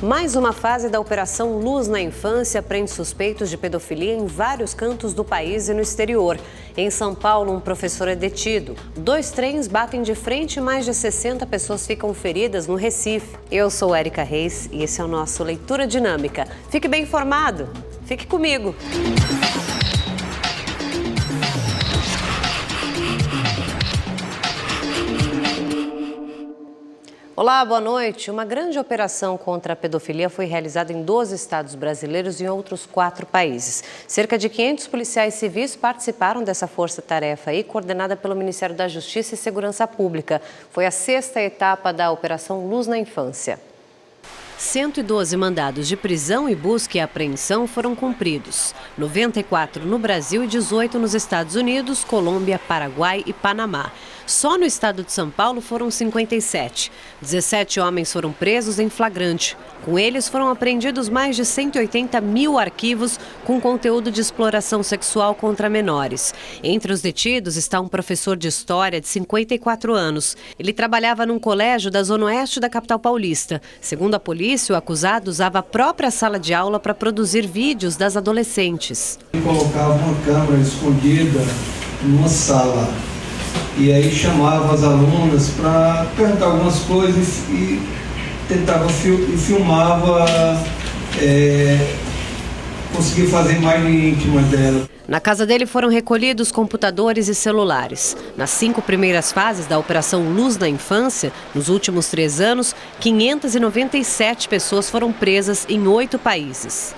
Mais uma fase da Operação Luz na Infância prende suspeitos de pedofilia em vários cantos do país e no exterior. Em São Paulo, um professor é detido. 2 trens batem de frente e mais de 60 pessoas ficam feridas no Recife. Eu sou Érica Reis e esse é o nosso Leitura Dinâmica. Fique bem informado. Fique comigo. Olá, boa noite. Uma grande operação contra a pedofilia foi realizada em 12 estados brasileiros e em outros 4 países. Cerca de 500 policiais civis participaram dessa força-tarefa aí, coordenada pelo Ministério da Justiça e Segurança Pública. Foi a 6ª etapa da Operação Luz na Infância. 112 mandados de prisão e busca e apreensão foram cumpridos. 94 no Brasil e 18 nos Estados Unidos, Colômbia, Paraguai e Panamá. Só no estado de São Paulo foram 57. 17 homens foram presos em flagrante. Com eles foram apreendidos mais de 180 mil arquivos com conteúdo de exploração sexual contra menores. Entre os detidos está um professor de história de 54 anos. Ele trabalhava num colégio da zona oeste da capital paulista. Segundo a polícia, o acusado usava a própria sala de aula para produzir vídeos das adolescentes. Ele colocava uma câmera escondida numa sala e aí chamava as alunas para perguntar algumas coisas e tentava e filmava, conseguia fazer imagem íntima dela. Na casa dele foram recolhidos computadores e celulares. Nas 5 primeiras fases da Operação Luz na Infância, nos últimos 3 anos, 597 pessoas foram presas em 8 países.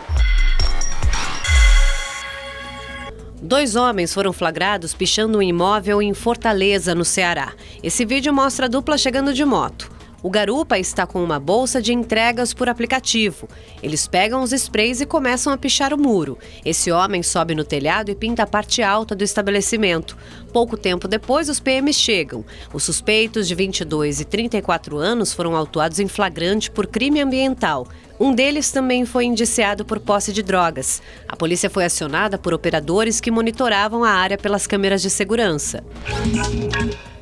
2 homens foram flagrados pichando um imóvel em Fortaleza, no Ceará. Esse vídeo mostra a dupla chegando de moto. O garupa está com uma bolsa de entregas por aplicativo. Eles pegam os sprays e começam a pichar o muro. Esse homem sobe no telhado e pinta a parte alta do estabelecimento. Pouco tempo depois, os PMs chegam. Os suspeitos de 22 e 34 anos foram autuados em flagrante por crime ambiental. Um deles também foi indiciado por posse de drogas. A polícia foi acionada por operadores que monitoravam a área pelas câmeras de segurança.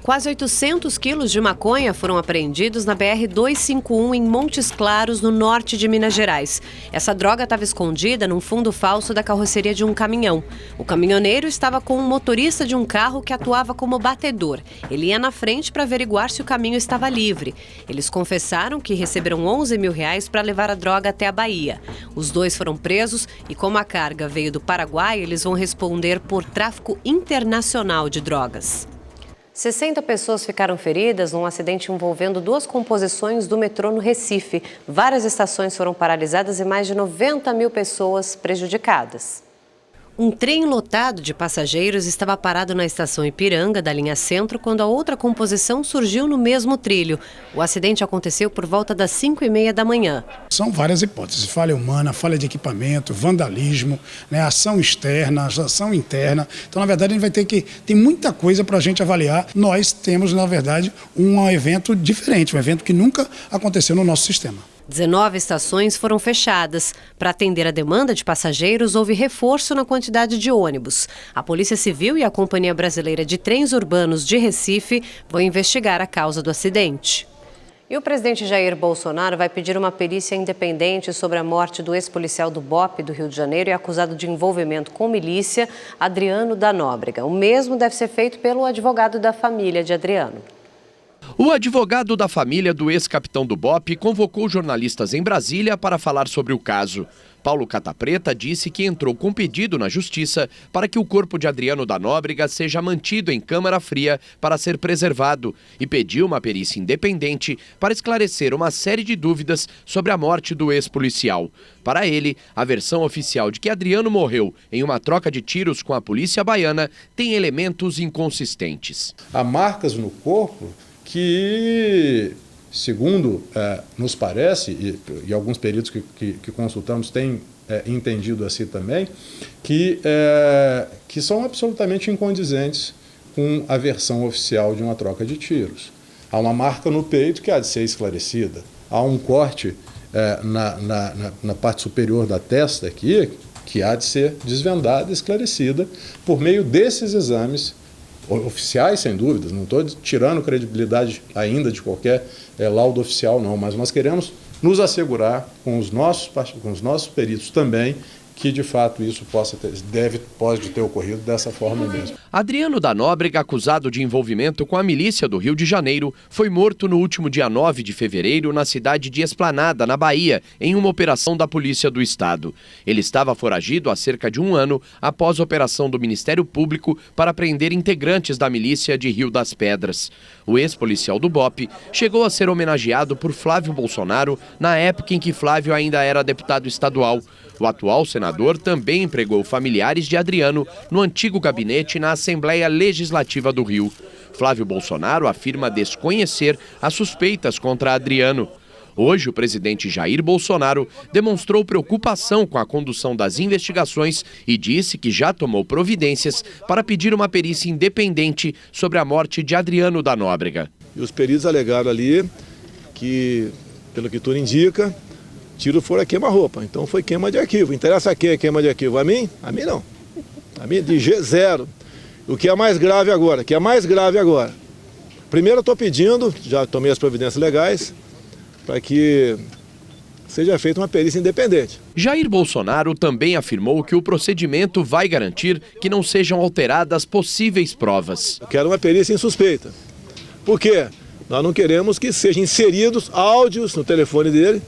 Quase 800 quilos de maconha foram apreendidos na BR-251 em Montes Claros, no norte de Minas Gerais. Essa droga estava escondida num fundo falso da carroceria de um caminhão. O caminhoneiro estava com um motorista de um carro que atuava como batedor. Ele ia na frente para averiguar se o caminho estava livre. Eles confessaram que receberam R$11 mil para levar a droga até a Bahia. Os 2 foram presos e, como a carga veio do Paraguai, eles vão responder por tráfico internacional de drogas. 60 pessoas ficaram feridas num acidente envolvendo 2 composições do metrô no Recife. Várias estações foram paralisadas e mais de 90 mil pessoas prejudicadas. Um trem lotado de passageiros estava parado na estação Ipiranga, da linha Centro, quando a outra composição surgiu no mesmo trilho. O acidente aconteceu por volta das 5h30 da manhã. São várias hipóteses: falha humana, falha de equipamento, vandalismo, ação externa, ação interna. Então, na verdade, a gente vai ter que... Tem muita coisa para a gente avaliar. Nós temos, na verdade, um evento diferente, um evento que nunca aconteceu no nosso sistema. 19 estações foram fechadas. Para atender a demanda de passageiros, houve reforço na quantidade de ônibus. A Polícia Civil e a Companhia Brasileira de Trens Urbanos de Recife vão investigar a causa do acidente. E o presidente Jair Bolsonaro vai pedir uma perícia independente sobre a morte do ex-policial do BOPE do Rio de Janeiro e acusado de envolvimento com milícia, Adriano da Nóbrega. O mesmo deve ser feito pelo advogado da família de Adriano. O advogado da família do ex-capitão do BOPE convocou jornalistas em Brasília para falar sobre o caso. Paulo Catapreta disse que entrou com pedido na Justiça para que o corpo de Adriano da Nóbrega seja mantido em câmara fria para ser preservado e pediu uma perícia independente para esclarecer uma série de dúvidas sobre a morte do ex-policial. Para ele, a versão oficial de que Adriano morreu em uma troca de tiros com a polícia baiana tem elementos inconsistentes. Há marcas no corpo que, segundo nos parece, e alguns peritos que consultamos têm entendido assim também, que são absolutamente incondizentes com a versão oficial de uma troca de tiros. Há uma marca no peito que há de ser esclarecida, há um corte na parte superior da testa aqui, que há de ser desvendada e esclarecida por meio desses exames oficiais, sem dúvidas. Não estou tirando credibilidade ainda de qualquer laudo oficial, não, mas nós queremos nos assegurar com os nossos peritos também que de fato isso pode ter ocorrido dessa forma mesmo. Adriano da Nóbrega, acusado de envolvimento com a milícia do Rio de Janeiro, foi morto no último dia 9 de fevereiro na cidade de Esplanada, na Bahia, em uma operação da Polícia do Estado. Ele estava foragido há cerca de um ano após a operação do Ministério Público para prender integrantes da milícia de Rio das Pedras. O ex-policial do BOPE chegou a ser homenageado por Flávio Bolsonaro na época em que Flávio ainda era deputado estadual. O atual senador também empregou familiares de Adriano no antigo gabinete na Assembleia Legislativa do Rio. Flávio Bolsonaro afirma desconhecer as suspeitas contra Adriano. Hoje, o presidente Jair Bolsonaro demonstrou preocupação com a condução das investigações e disse que já tomou providências para pedir uma perícia independente sobre a morte de Adriano da Nóbrega. E os peritos alegaram ali que, pelo que tudo indica, tiro fora queima-roupa. Então foi queima de arquivo. Interessa a quem é queima de arquivo? A mim? A mim não. A mim de zero. O que é mais grave agora? Primeiro eu estou pedindo, já tomei as providências legais, para que seja feita uma perícia independente. Jair Bolsonaro também afirmou que o procedimento vai garantir que não sejam alteradas possíveis provas. Eu quero uma perícia insuspeita. Por quê? Nós não queremos que sejam inseridos áudios no telefone dele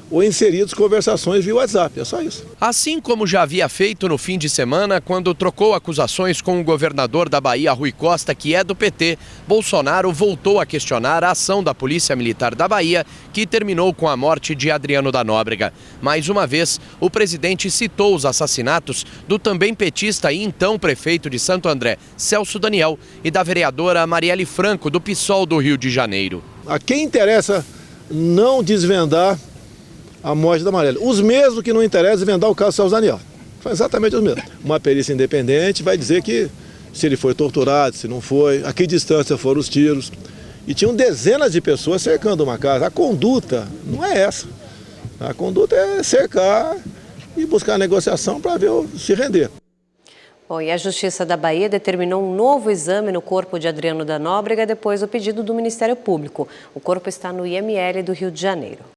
ou inseridos conversações via WhatsApp, é só isso. Assim como já havia feito no fim de semana, quando trocou acusações com o governador da Bahia, Rui Costa, que é do PT, Bolsonaro voltou a questionar a ação da Polícia Militar da Bahia, que terminou com a morte de Adriano da Nóbrega. Mais uma vez, o presidente citou os assassinatos do também petista e então prefeito de Santo André, Celso Daniel, e da vereadora Marielle Franco, do PSOL do Rio de Janeiro. A quem interessa não desvendar a morte da Marielle. Os mesmos que não interessam desvendar o caso do Celso Daniel. Foi exatamente os mesmos. Uma perícia independente vai dizer que se ele foi torturado, se não foi, a que distância foram os tiros. E tinham dezenas de pessoas cercando uma casa. A conduta não é essa. A conduta é cercar e buscar negociação para ver se render. Bom, e a Justiça da Bahia determinou um novo exame no corpo de Adriano da Nóbrega depois do pedido do Ministério Público. O corpo está no IML do Rio de Janeiro.